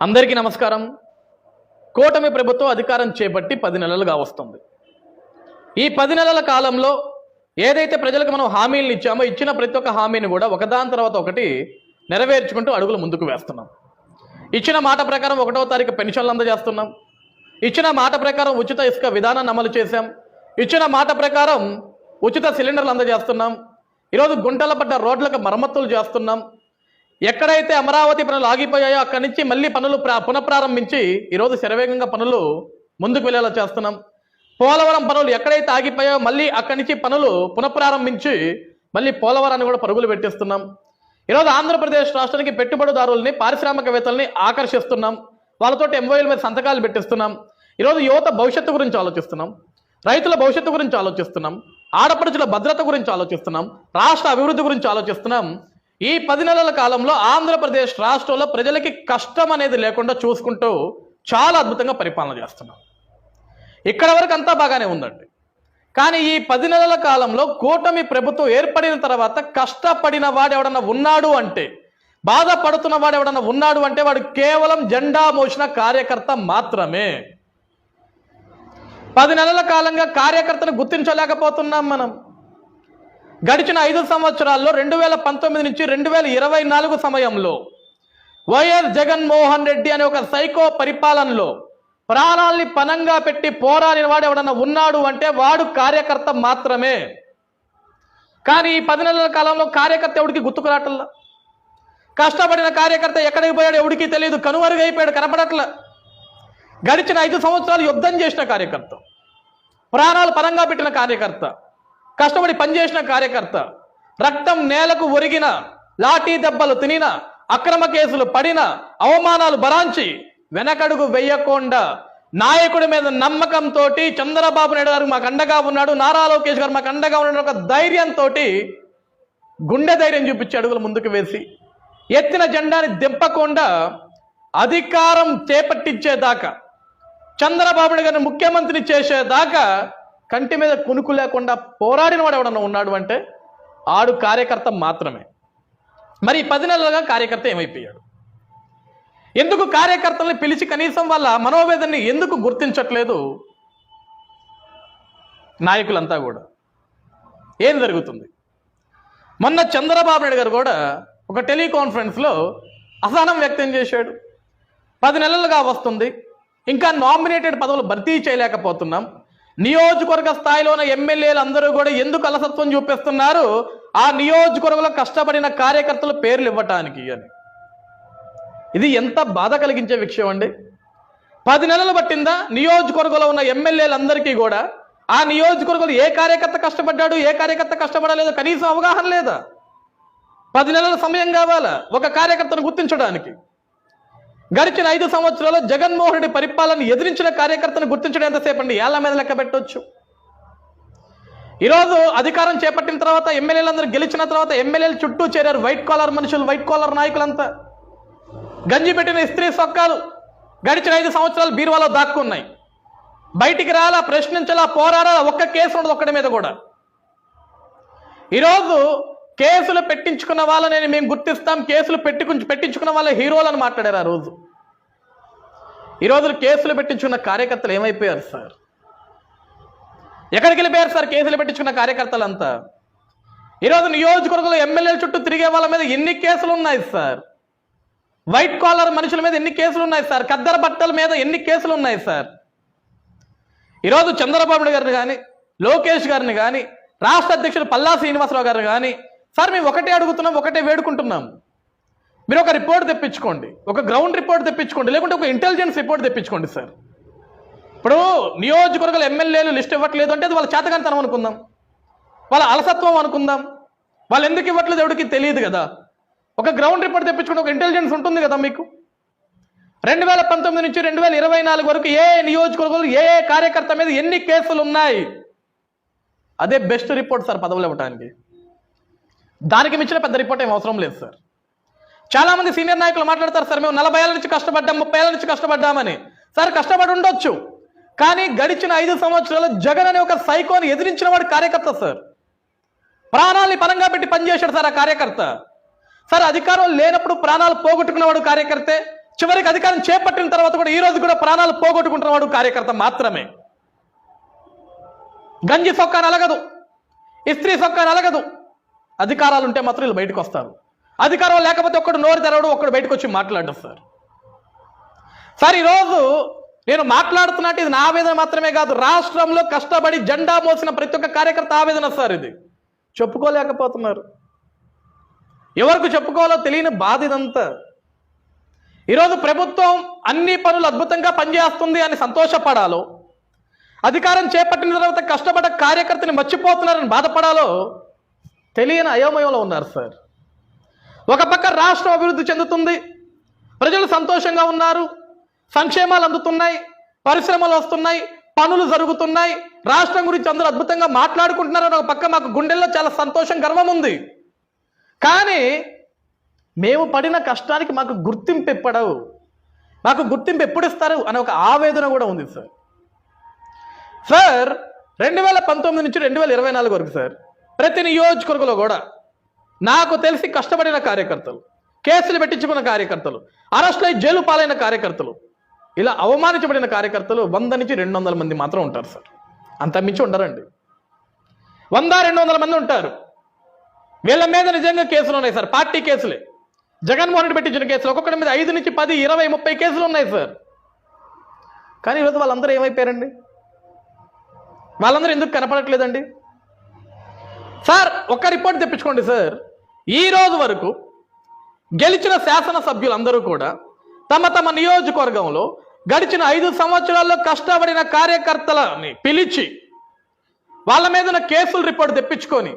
అందరికీ నమస్కారం. కూటమి ప్రభుత్వం అధికారం చేపట్టి 10 నెలలుగా వస్తుంది. ఈ 10 నెలల కాలంలో ఏదైతే ప్రజలకు మనం హామీలను ఇచ్చామో ఇచ్చిన ప్రతి ఒక్క హామీని కూడా ఒకదాని తర్వాత ఒకటి నెరవేర్చుకుంటూ అడుగులు ముందుకు వేస్తున్నాం. ఇచ్చిన మాట ప్రకారం 1వ తారీఖు పెన్షన్లు అందజేస్తున్నాం. ఇచ్చిన మాట ప్రకారం ఉచిత ఇసుక విధానాన్ని అమలు చేశాం. ఇచ్చిన మాట ప్రకారం ఉచిత సిలిండర్లు అందజేస్తున్నాం. ఈరోజు గుంటల పడ్డ రోడ్లకు మరమ్మతులు చేస్తున్నాం. ఎక్కడైతే అమరావతి పనులు ఆగిపోయాయో అక్కడి నుంచి మళ్ళీ పనులు పునఃప్రారంభించి ఈరోజు శరవేగంగా పనులు ముందుకు వెళ్ళేలా చేస్తున్నాం. పోలవరం పనులు ఎక్కడైతే ఆగిపోయాయో మళ్ళీ అక్కడి నుంచి పనులు పునఃప్రారంభించి మళ్ళీ పోలవరాన్ని కూడా పరుగులు పెట్టిస్తున్నాం. ఈరోజు ఆంధ్రప్రదేశ్ రాష్ట్రానికి పెట్టుబడిదారుల్ని పారిశ్రామికవేత్తల్ని ఆకర్షిస్తున్నాం. వాళ్ళతోటి ఎంఓఏల మీద సంతకాలు పెట్టిస్తున్నాం. ఈరోజు యువత భవిష్యత్తు గురించి ఆలోచిస్తున్నాం. రైతుల భవిష్యత్తు గురించి ఆలోచిస్తున్నాం. ఆడపడుచుల భద్రత గురించి ఆలోచిస్తున్నాం. రాష్ట్ర అభివృద్ధి గురించి ఆలోచిస్తున్నాం. ఈ 10 నెలల కాలంలో ఆంధ్రప్రదేశ్ రాష్ట్రంలో ప్రజలకి కష్టం అనేది లేకుండా చూసుకుంటూ చాలా అద్భుతంగా పరిపాలన చేస్తున్నాం. ఇక్కడ వరకు అంతా బాగానే ఉందండి. కానీ ఈ 10 నెలల కాలంలో కూటమి ప్రభుత్వం ఏర్పడిన తర్వాత కష్టపడిన వాడు ఎవడన్నా ఉన్నాడు అంటే, బాధపడుతున్న వాడు ఎవడన్నా ఉన్నాడు అంటే వాడు కేవలం జెండా మోసిన కార్యకర్త మాత్రమే. 10 నెలల కాలంగా కార్యకర్తను గుర్తించలేకపోతున్నాం మనం. గడిచిన 5 సంవత్సరాల్లో 2019 నుంచి 2024 సమయంలో వైఎస్ జగన్మోహన్ రెడ్డి అనే ఒక సైకో పరిపాలనలో ప్రాణాల్ని పనంగా పెట్టి పోరాడిన వాడు ఎవడన్నా ఉన్నాడు అంటే వాడు కార్యకర్త మాత్రమే. కానీ ఈ 10 నెలల కాలంలో కార్యకర్త ఎవడికి గుర్తుకురాటల్లా. కష్టపడిన కార్యకర్త ఎక్కడికి పోయాడు ఎవడికి తెలియదు, కనుమరుగైపోయాడు, కనపడట్ల. గడిచిన 5 సంవత్సరాలు యుద్ధం చేసిన కార్యకర్త, ప్రాణాలు పనంగా పెట్టిన కార్యకర్త, కష్టపడి పనిచేసిన కార్యకర్త, రక్తం నేలకు ఒరిగిన, లాఠీ దెబ్బలు తినిన, అక్రమ కేసులు పడిన, అవమానాలు భరాంచి వెనకడుగు వెయ్యకుండా నాయకుడి మీద నమ్మకంతో చంద్రబాబు నాయుడు గారు మాకు అండగా ఉన్నాడు, నారా లోకేష్ గారు మాకు అండగా ఉన్నాడు ఒక ధైర్యంతో గుండె ధైర్యం చూపించి అడుగులు ముందుకు వేసి ఎత్తిన జెండాని దింపకుండా అధికారం చేపట్టించేదాకా, చంద్రబాబు నాయుడు గారిని ముఖ్యమంత్రిని చేసేదాకా కంటి మీద కునుకు లేకుండా పోరాడిన వాడు ఎవడన్నా ఉన్నాడు అంటే ఆడు కార్యకర్త మాత్రమే. మరి 10 నెలలుగా కార్యకర్త ఏమైపోయాడు? ఎందుకు కార్యకర్తల్ని పిలిచి కనీసం వాళ్ళ మనోవేదనని ఎందుకు గుర్తించట్లేదు నాయకులంతా కూడా? ఏం జరుగుతుంది? మొన్న చంద్రబాబు నాయుడు గారు కూడా ఒక టెలికాన్ఫరెన్స్లో అసహనం వ్యక్తం చేశాడు. 10 నెలలుగా వస్తుంది, ఇంకా నామినేటెడ్ పదవులు భర్తీ చేయలేకపోతున్నాం, నియోజకవర్గ స్థాయిలో ఉన్న ఎమ్మెల్యేలు అందరూ కూడా ఎందుకు అలసత్వం చూపిస్తున్నారు ఆ నియోజకవర్గంలో కష్టపడిన కార్యకర్తల పేర్లు ఇవ్వటానికి అని. ఇది ఎంత బాధ కలిగించే విషయం అండి. 10 నెలలు పట్టిందా నియోజకవర్గంలో ఉన్న ఎమ్మెల్యేలందరికీ కూడా ఆ నియోజకవర్గంలో ఏ కార్యకర్త కష్టపడ్డాడు, ఏ కార్యకర్త కష్టపడలేదో కనీసం అవగాహన లేదా? 10 నెలల సమయం కావాలా ఒక కార్యకర్తను గుర్తించడానికి? గడిచిన 5 సంవత్సరాల్లో జగన్మోహన్ రెడ్డి పరిపాలన ఎదిరించిన కార్యకర్తను గుర్తించడం ఎంతసేపు అండి? ఏళ్ల మీద లెక్క పెట్టవచ్చు. ఈరోజు అధికారం చేపట్టిన తర్వాత ఎమ్మెల్యేలందరూ గెలిచిన తర్వాత ఎమ్మెల్యేలు చుట్టూ చేరారు వైట్ కాలర్ మనుషులు, వైట్ కాలర్ నాయకులంతా. గంజి పెట్టిన స్త్రీ సొక్కాలు గడిచిన 5 సంవత్సరాలు బీరువాలో దాక్కున్నాయి. బయటికి రాలా, ప్రశ్నించాలా, పోరాడాలా, ఒక్క కేసు ఉండదు ఒక్కడి మీద కూడా. ఈరోజు కేసులు పెట్టించుకున్న వాళ్ళని మేము గుర్తిస్తాం, కేసులు పెట్టించుకున్న వాళ్ళ హీరోలను మాట్లాడారు ఆ రోజు. ఈరోజు కేసులు పెట్టించుకున్న కార్యకర్తలు ఏమైపోయారు సార్? ఎక్కడికి వెళ్ళిపోయారు సార్ కేసులు పెట్టించుకున్న కార్యకర్తలంతా? ఈరోజు నియోజకవర్గంలో ఎమ్మెల్యేల చుట్టూ తిరిగే వాళ్ళ మీద ఎన్ని కేసులు ఉన్నాయి సార్? వైట్ కాలర్ మనుషుల మీద ఎన్ని కేసులు ఉన్నాయి సార్? ఖద్దరు బట్టల మీద ఎన్ని కేసులు ఉన్నాయి సార్? ఈరోజు చంద్రబాబు నాయుడు గారిని కానీ, లోకేష్ గారిని కానీ, రాష్ట్ర అధ్యక్షుడు పల్లా శ్రీనివాసరావు గారిని కానీ, సార్ మేము ఒకటే అడుగుతున్నాం, ఒకటే వేడుకుంటున్నాం, మీరు ఒక రిపోర్ట్ తెప్పించుకోండి, ఒక గ్రౌండ్ రిపోర్ట్ తెప్పించుకోండి, లేకుంటే ఒక ఇంటెలిజెన్స్ రిపోర్ట్ తెప్పించుకోండి సార్. ఇప్పుడు నియోజకవర్గాల ఎమ్మెల్యేలు లిస్ట్ ఇవ్వట్లేదు అంటే అది వాళ్ళ చేతకానితనం అనుకుందాం, వాళ్ళ అలసత్వం అనుకుందాం. వాళ్ళు ఎందుకు ఇవ్వట్లేదు ఎవరికి తెలియదు కదా. ఒక గ్రౌండ్ రిపోర్ట్ తెప్పించుకుంటే ఒక ఇంటెలిజెన్స్ ఉంటుంది కదా మీకు. 2019 నుంచి 2024 వరకు ఏ నియోజకవర్గంలో ఏ కార్యకర్త మీద ఎన్ని కేసులు ఉన్నాయి, అదే బెస్ట్ రిపోర్ట్ సార్ పదవులు ఇవ్వడానికి. దానికి మించిన పెద్ద రిపోర్ట్ ఏం అవసరం లేదు సార్. చాలా మంది సీనియర్ నాయకులు మాట్లాడతారు సార్ మేము 40 ఏళ్ళ నుంచి కష్టపడ్డాం, 30 ఏళ్ళ నుంచి కష్టపడ్డామని. సార్ కష్టపడి ఉండొచ్చు, కానీ గడిచిన 5 సంవత్సరాలు జగన్ అనే ఒక సైకోని ఎదిరించిన వాడు కార్యకర్త సార్. ప్రాణాలని పరంగా పెట్టి పనిచేశాడు సార్ ఆ కార్యకర్త. సార్ అధికారం లేనప్పుడు ప్రాణాలు పోగొట్టుకున్నవాడు కార్యకర్తే, చివరికి అధికారం చేపట్టిన తర్వాత కూడా ఈ రోజు కూడా ప్రాణాలు పోగొట్టుకుంటున్నవాడు కార్యకర్త మాత్రమే. గంజి సొక్కా నలగదు, ఇస్త్రీ సొక్కా నలగదు. అధికారాలు ఉంటే మాత్రం వీళ్ళు బయటకు వస్తారు. అధికారం లేకపోతే ఒక్కడు నోరు తెరవడు, ఒక్కడు బయటకు వచ్చి మాట్లాడరు సార్. ఈరోజు నేను మాట్లాడుతున్నట్టు ఇది నా ఆవేదన మాత్రమే కాదు, రాష్ట్రంలో కష్టపడి జెండా మోసిన ప్రతి ఒక్క కార్యకర్త ఆవేదన సార్. ఇది చెప్పుకోలేకపోతున్నారు. ఎవరికి చెప్పుకోవాలో తెలియని బాధ ఇదంతా. ఈరోజు ప్రభుత్వం అన్ని పనులు అద్భుతంగా పనిచేస్తుంది అని సంతోషపడాలో, అధికారం చేపట్టిన తర్వాత కష్టపడ్డ కార్యకర్తని మర్చిపోతున్నారని బాధపడాలో తెలియని అయోమయంలో ఉన్నారు సార్. ఒక పక్క రాష్ట్రం అభివృద్ధి చెందుతుంది, ప్రజలు సంతోషంగా ఉన్నారు, సంక్షేమాలు అందుతున్నాయి, పరిశ్రమలు వస్తున్నాయి, పనులు జరుగుతున్నాయి, రాష్ట్రం గురించి అందరూ అద్భుతంగా మాట్లాడుకుంటున్నారు. ఒక పక్క మాకు గుండెల్లో చాలా సంతోషం, గర్వం ఉంది. కానీ మేము పడిన కష్టానికి మాకు గుర్తింపు ఎప్పడవు, మాకు గుర్తింపు ఎప్పుడు ఇస్తారు అనే ఒక ఆవేదన కూడా ఉంది సార్. సార్ 2019 నుంచి 2024 వరకు సార్ ప్రతి నియోజకవర్గంలో కూడా నాకు తెలిసి కష్టపడిన కార్యకర్తలు, కేసులు పెట్టించుకున్న కార్యకర్తలు, అరెస్టులై జైలు పాలైన కార్యకర్తలు, ఇలా అవమానించబడిన కార్యకర్తలు 100 నుంచి 200 మంది మాత్రం ఉంటారు సార్. అంత మించి ఉండరండి. 100-200 మంది ఉంటారు. వీళ్ళ మీద నిజంగా కేసులు ఉన్నాయి సార్, పార్టీ కేసులే. జగన్మోహన్ రెడ్డి పెట్టించిన కేసులు ఒక్కొక్కటి మీద 5 నుంచి 10, 20, 30 కేసులు ఉన్నాయి సార్. కానీ ఈరోజు వాళ్ళందరూ ఏమైపోయారండి? వాళ్ళందరూ ఎందుకు కనపడట్లేదండి? సార్ ఒక్క రిపోర్ట్ తెప్పించుకోండి సార్. ఈ రోజు వరకు గెలిచిన శాసనసభ్యులందరూ కూడా తమ తమ నియోజకవర్గంలో గడిచిన 5 సంవత్సరాల్లో కష్టపడిన కార్యకర్తలని పిలిచి వాళ్ళ మీద ఉన్న కేసులు రిపోర్ట్ తెప్పించుకొని,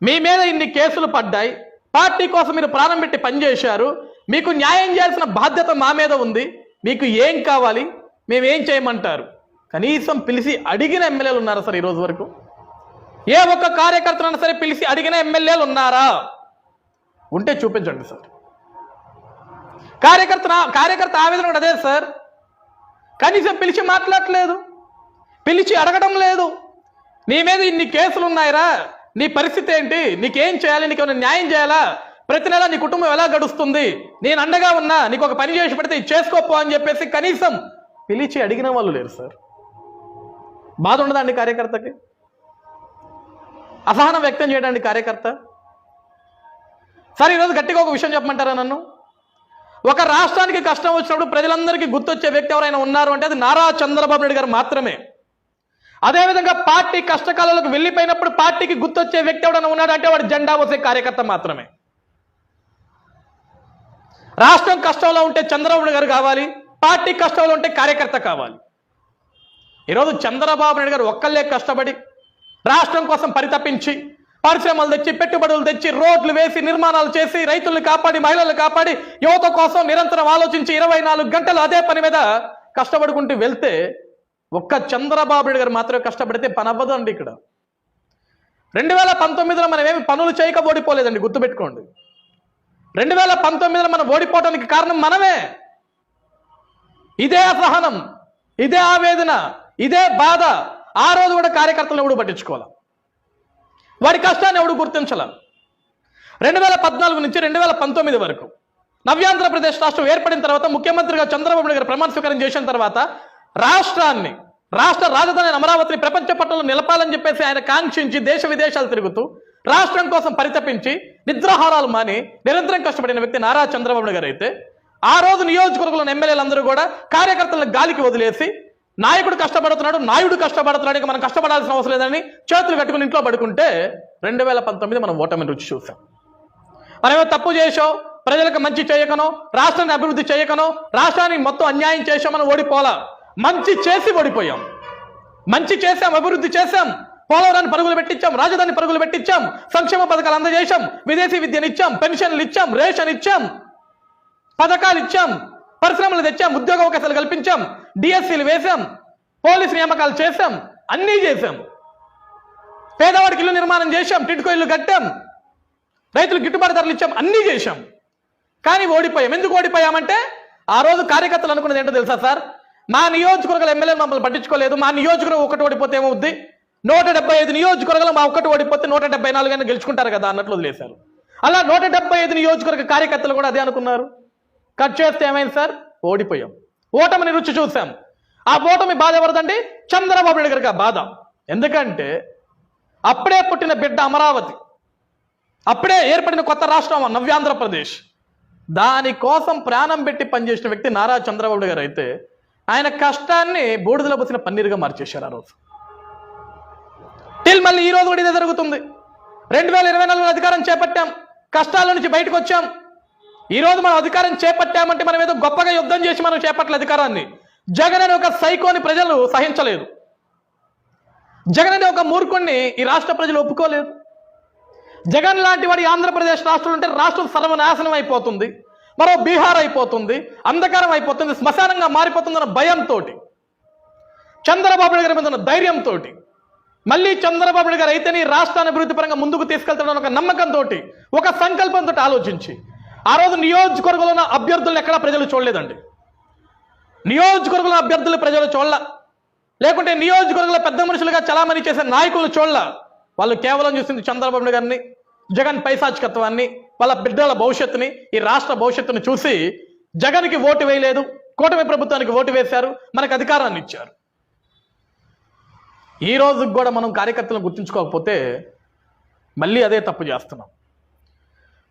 మీ మీద ఇన్ని కేసులు పడ్డాయి, పార్టీ కోసం మీరు ప్రాణం పెట్టి పనిచేశారు, మీకు న్యాయం చేయాల్సిన బాధ్యత మా మీద ఉంది, మీకు ఏం కావాలి, మేమేం చేయమంటారు, కనీసం పిలిచి అడిగిన ఎమ్మెల్యేలు ఉన్నారా సార్? ఈరోజు వరకు ఏ ఒక్క కార్యకర్తనైనా సరే పిలిచి అడిగిన ఎమ్మెల్యేలు ఉన్నారా? ఉంటే చూపించండి సార్. కార్యకర్త ఆవేదన కూడా అదే సార్. కనీసం పిలిచి మాట్లాడలేదు, పిలిచి అడగడం లేదు. నీ మీద ఇన్ని కేసులు ఉన్నాయిరా, నీ పరిస్థితి ఏంటి, నీకేం చేయాలి, నీకు ఏమైనా న్యాయం చేయాలా, ప్రతి నెల నీ కుటుంబం ఎలా గడుస్తుంది, నేను అండగా ఉన్నా, నీకు ఒక పని చేసి పెడితే ఇది చేసుకోపో అని చెప్పేసి కనీసం పిలిచి అడిగిన వాళ్ళు లేరు సార్. బాధ ఉండదండి కార్యకర్తకి? అసహనం వ్యక్తం చేయడానికి కార్యకర్త? సార్ ఈరోజు గట్టిగా ఒక విషయం చెప్పమంటారా నన్ను? ఒక రాష్ట్రానికి కష్టం వచ్చినప్పుడు ప్రజలందరికీ గుర్తొచ్చే వ్యక్తి ఎవరైనా ఉన్నారు అంటే అది నారా చంద్రబాబు నాయుడు గారు మాత్రమే. అదేవిధంగా పార్టీ కష్టకాలంలోకి వెళ్ళిపోయినప్పుడు పార్టీకి గుర్తొచ్చే వ్యక్తి ఎవరైనా ఉన్నాడు అంటే వాడు జెండా మోసే కార్యకర్త మాత్రమే. రాష్ట్రం కష్టంలో ఉంటే చంద్రబాబు నాయుడు గారు కావాలి, పార్టీ కష్టంలో ఉంటే కార్యకర్త కావాలి. ఈరోజు చంద్రబాబు నాయుడు గారు ఒక్కళ్ళే కష్టపడి రాష్ట్రం కోసం పరితపించి పరిశ్రమలు తెచ్చి, పెట్టుబడులు తెచ్చి, రోడ్లు వేసి, నిర్మాణాలు చేసి, రైతులను కాపాడి, మహిళలను కాపాడి, యువత కోసం నిరంతరం ఆలోచించి 24 గంటలు అదే పని మీద కష్టపడుకుంటూ వెళ్తే ఒక్క చంద్రబాబు నాయుడు గారు మాత్రమే కష్టపడితే పని అవ్వదు అండి. ఇక్కడ 2019లో మనం ఏమి పనులు చేయక ఓడిపోలేదండి, గుర్తుపెట్టుకోండి. 2019లో మనం ఓడిపోవడానికి కారణం మనమే. ఇదే అసహనం, ఇదే ఆవేదన, ఇదే బాధ ఆ రోజు కూడా కార్యకర్తలను ఎవడు పట్టించుకోవాలి, వాడి కష్టాన్ని ఎవడు గుర్తించాల. 2014 నుంచి 2019 వరకు నవ్యాంధ్రప్రదేశ్ రాష్ట్రం ఏర్పడిన తర్వాత ముఖ్యమంత్రిగా చంద్రబాబు నాయుడు గారు ప్రమాణ స్వీకారం చేసిన తర్వాత రాష్ట్ర రాజధాని అమరావతిని ప్రపంచ పట్టణంలో నిలపాలని చెప్పేసి ఆయన కాంక్షించి దేశ విదేశాలు తిరుగుతూ రాష్ట్రం కోసం పరితపించి నిద్రాహారాలు మాని నిరంతరం కష్టపడిన వ్యక్తి నారా చంద్రబాబు నాయుడు గారు అయితే, ఆ రోజు నియోజకవర్గంలోని ఎమ్మెల్యేలందరూ కూడా కార్యకర్తలను గాలికి వదిలేసి నాయకుడు కష్టపడుతున్నాడు, నాయుడు కష్టపడుతున్నాడు, ఇక మనం కష్టపడాల్సిన అవసరం లేదని చేతులు కట్టుకుని ఇంట్లో పడుకుంటే 2019 మనం ఓటమిని రుచి చూసాం. మనమేమో తప్పు చేసాం, ప్రజలకు మంచి చేయకనో, రాష్ట్రాన్ని అభివృద్ధి చేయకనో, రాష్ట్రానికి మొత్తం అన్యాయం చేశామని ఓడిపోలా. మంచి చేసి ఓడిపోయాం, మంచి చేశాం, అభివృద్ధి చేశాం, పోలవరాన్ని పరుగులు పెట్టించాం, రాజధాని పరుగులు పెట్టించాం, సంక్షేమ పథకాలు అందజేశాం, విదేశీ విద్యను ఇచ్చాం, పెన్షన్లు ఇచ్చాం, రేషన్ ఇచ్చాం, పథకాలు ఇచ్చాం, పరిశ్రమలు తెచ్చాం, ఉద్యోగ అవకాశాలు కల్పించాం, డిఎస్సీలు వేశాం, పోలీసు నియామకాలు చేశాం, అన్నీ చేశాం. పేదవాడికి ఇల్లు నిర్మాణం చేశాం, టిట్కో ఇల్లు కట్టాం, రైతులకు గిట్టుబాటు ధరలు ఇచ్చాం, అన్నీ చేశాం. కానీ ఓడిపోయాం. ఎందుకు ఓడిపోయామంటే ఆ రోజు కార్యకర్తలు అనుకున్నది ఏంటో తెలుసా సార్? మా నియోజకవర్గాల ఎమ్మెల్యే మమ్మల్ని పట్టించుకోలేదు, మా నియోజకవర్గం ఒకటి ఓడిపోతే ఏమవుద్ది, 175 నియోజకవర్గాలు మా ఒక్కటి ఓడిపోతే 174 గెలుచుకుంటారు కదా అన్నట్లు వదిలేశారు. అలా 175 నియోజకవర్గ కార్యకర్తలు కూడా అదే అనుకున్నారు. కట్ చేస్తే ఏమైంది సార్? ఓడిపోయాం. ఓటమిని రుచి చూసాం. ఆ ఓటమి బాధ ఎవరిదండి? చంద్రబాబు నాయుడు గారికి ఆ బాధ. ఎందుకంటే అప్పుడే పుట్టిన బిడ్డ అమరావతి, అప్పుడే ఏర్పడిన కొత్త రాష్ట్రం నవ్యాంధ్రప్రదేశ్, దానికోసం ప్రాణం పెట్టి పనిచేసిన వ్యక్తి నారా చంద్రబాబు నాయుడు గారు అయితే ఆయన కష్టాన్ని బూడిదలో పోసిన పన్నీరుగా మార్చేశారు ఆ రోజు. మళ్ళీ ఈ రోజు కూడా ఇదే జరుగుతుంది. 2024 అధికారం చేపట్టాం, కష్టాల నుంచి బయటకు వచ్చాం. ఈ రోజు మనం అధికారం చేపట్టామంటే మనం ఏదో గొప్పగా యుద్ధం చేసి మనం చేపట్ల అధికారాన్ని. జగన్ అనే ఒక సైకోని ప్రజలు సహించలేదు. జగన్ అనే ఒక మూర్ఖుణ్ణి ఈ రాష్ట్ర ప్రజలు ఒప్పుకోలేదు. జగన్ లాంటి వాడి ఆంధ్రప్రదేశ్ రాష్ట్రం ఉంటే రాష్ట్రం సర్వనాశనం అయిపోతుంది, మరో బీహార్ అయిపోతుంది, అంధకారం అయిపోతుంది, శ్మశానంగా మారిపోతుందన్న భయంతో, చంద్రబాబు నాయుడు గారి మీద ఉన్న ధైర్యంతో, మళ్ళీ చంద్రబాబు నాయుడు గారు అయితేనే రాష్ట్రాన్ని అభివృద్ధి పరంగా ముందుకు తీసుకెళ్తాడని ఒక నమ్మకంతో, ఒక సంకల్పంతో ఆలోచించి ఆ రోజు నియోజకవర్గంలో ఉన్న అభ్యర్థులను ఎక్కడా ప్రజలు చూడలేదండి. నియోజకవర్గంలో అభ్యర్థులు ప్రజలు చూడలా, లేకుంటే నియోజకవర్గంలో పెద్ద మనుషులుగా చలామణి చేసే నాయకులు చూడలా. వాళ్ళు కేవలం చూసింది చంద్రబాబు నాయుడు గారిని, జగన్ పైశాచికత్వాన్ని, వాళ్ళ బిడ్డల భవిష్యత్తుని, ఈ రాష్ట్ర భవిష్యత్తుని చూసి జగన్కి ఓటు వేయలేదు, కూటమి ప్రభుత్వానికి ఓటు వేశారు, మనకు అధికారాన్ని ఇచ్చారు. ఈ రోజుకి కూడా మనం కార్యకర్తలను గుర్తించుకోకపోతే మళ్ళీ అదే తప్పు చేస్తున్నాం.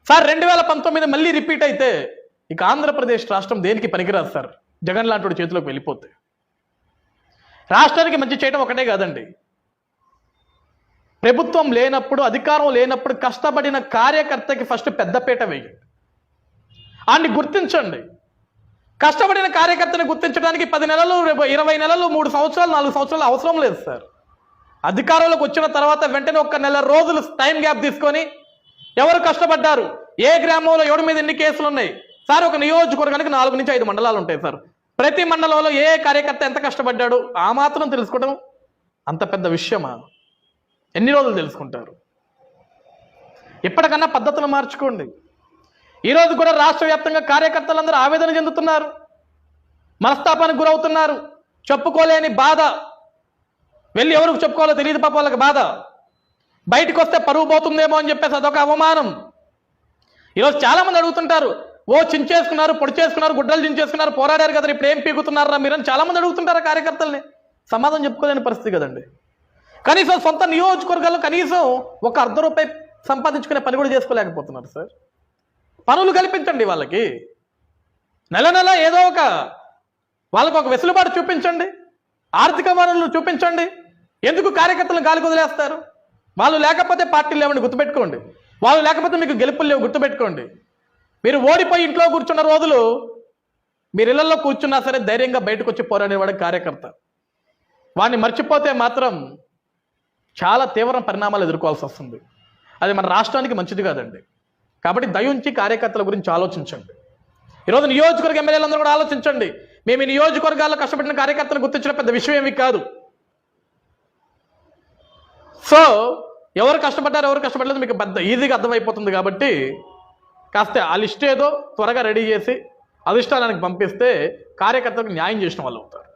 సార్ 2019 మళ్ళీ రిపీట్ అయితే ఇక ఆంధ్రప్రదేశ్ రాష్ట్రం దేనికి పనికిరాదు సార్. జగన్ లాంటి చేతిలోకి వెళ్ళిపోతే రాష్ట్రానికి మంచి చేయడం ఒకటే కాదండి, ప్రభుత్వం లేనప్పుడు, అధికారం లేనప్పుడు కష్టపడిన కార్యకర్తకి ఫస్ట్ పెద్దపీట వేయండి, ఆయన్ని గుర్తించండి. కష్టపడిన కార్యకర్తని గుర్తించడానికి 10 నెలలు, 20 నెలలు, 3 సంవత్సరాలు, 4 సంవత్సరాలు అవసరం లేదు సార్. అధికారంలోకి వచ్చిన తర్వాత వెంటనే 1 నెల రోజులు టైం గ్యాప్ తీసుకొని ఎవరు కష్టపడ్డారు, ఏ గ్రామంలో ఎవరి మీద ఎన్ని కేసులు ఉన్నాయి సార్, ఒక నియోజకవర్గానికి 4 నుంచి 5 మండలాలు ఉంటాయి సార్. ప్రతి మండలంలో ఏ కార్యకర్త ఎంత కష్టపడ్డాడు ఆ మాత్రం తెలుసుకోవడం అంత పెద్ద విషయమా? ఎన్ని రోజులు తెలుసుకుంటారు? ఇప్పటికన్నా పద్ధతులు మార్చుకోండి. ఈరోజు కూడా రాష్ట్ర వ్యాప్తంగా కార్యకర్తలందరూ ఆవేదన చెందుతున్నారు, మనస్తాపానికి గురవుతున్నారు, చెప్పుకోలేని బాధ, వెళ్ళి ఎవరికి చెప్పుకోవాలో తెలియదు పాప వాళ్ళకి బాధ. బయటకు వస్తే పరువు పోతుందేమో అని చెప్పేసి అదొక అవమానం. ఈరోజు చాలా మంది అడుగుతుంటారు, ఓ చించేసుకున్నారు, పొడి చేసుకున్నారు, గుడ్డలు చించేసుకున్నారు, పోరాడారు కదా, ఇప్పుడు ఏం పీకుతున్నారా మీరని చాలా మంది అడుగుతుంటారు కార్యకర్తల్ని. సమాధానం చెప్పుకోలేని పరిస్థితి కదండి. కనీసం సొంత నియోజకవర్గాల్లో కనీసం ఒక ₹1 సంపాదించుకునే పని కూడా చేసుకోలేకపోతున్నారు సార్. పనులు కల్పించండి వాళ్ళకి, నెల నెల ఏదో ఒక వాళ్ళకు ఒక వెసులుబాటు చూపించండి, ఆర్థిక వనరులు చూపించండి. ఎందుకు కార్యకర్తలను గాలికి వదిలేస్తారు? వాళ్ళు లేకపోతే పార్టీలు లేవండి, గుర్తుపెట్టుకోండి. వాళ్ళు లేకపోతే మీకు గెలుపులు లేవు, గుర్తుపెట్టుకోండి. మీరు ఓడిపోయి ఇంట్లో కూర్చున్న రోజులు మీరు ఇళ్లలో కూర్చున్నా సరే ధైర్యంగా బయటకు వచ్చి పోరాడేవాడు కార్యకర్త. వాడిని మర్చిపోతే మాత్రం చాలా తీవ్ర పరిణామాలు ఎదుర్కోవాల్సి వస్తుంది. అది మన రాష్ట్రానికి మంచిది కాదండి. కాబట్టి దయించి కార్యకర్తల గురించి ఆలోచించండి. ఈరోజు నియోజకవర్గ ఎమ్మెల్యేలందరూ కూడా ఆలోచించండి. మేము ఈ నియోజకవర్గాల్లో కష్టపడిన కార్యకర్తలను గుర్తించడం పెద్ద విషయం ఏమీ కాదు. సో ఎవరు కష్టపడ్డారు, ఎవరు కష్టపడలేదు మీకు పెద్ద ఈజీగా అర్థమైపోతుంది. కాబట్టి కాస్త ఆ లిస్ట్ ఏదో త్వరగా రెడీ చేసి అధిష్టానానికి పంపిస్తే కార్యకర్తలకు న్యాయం చేసిన వాళ్ళు అవుతారు.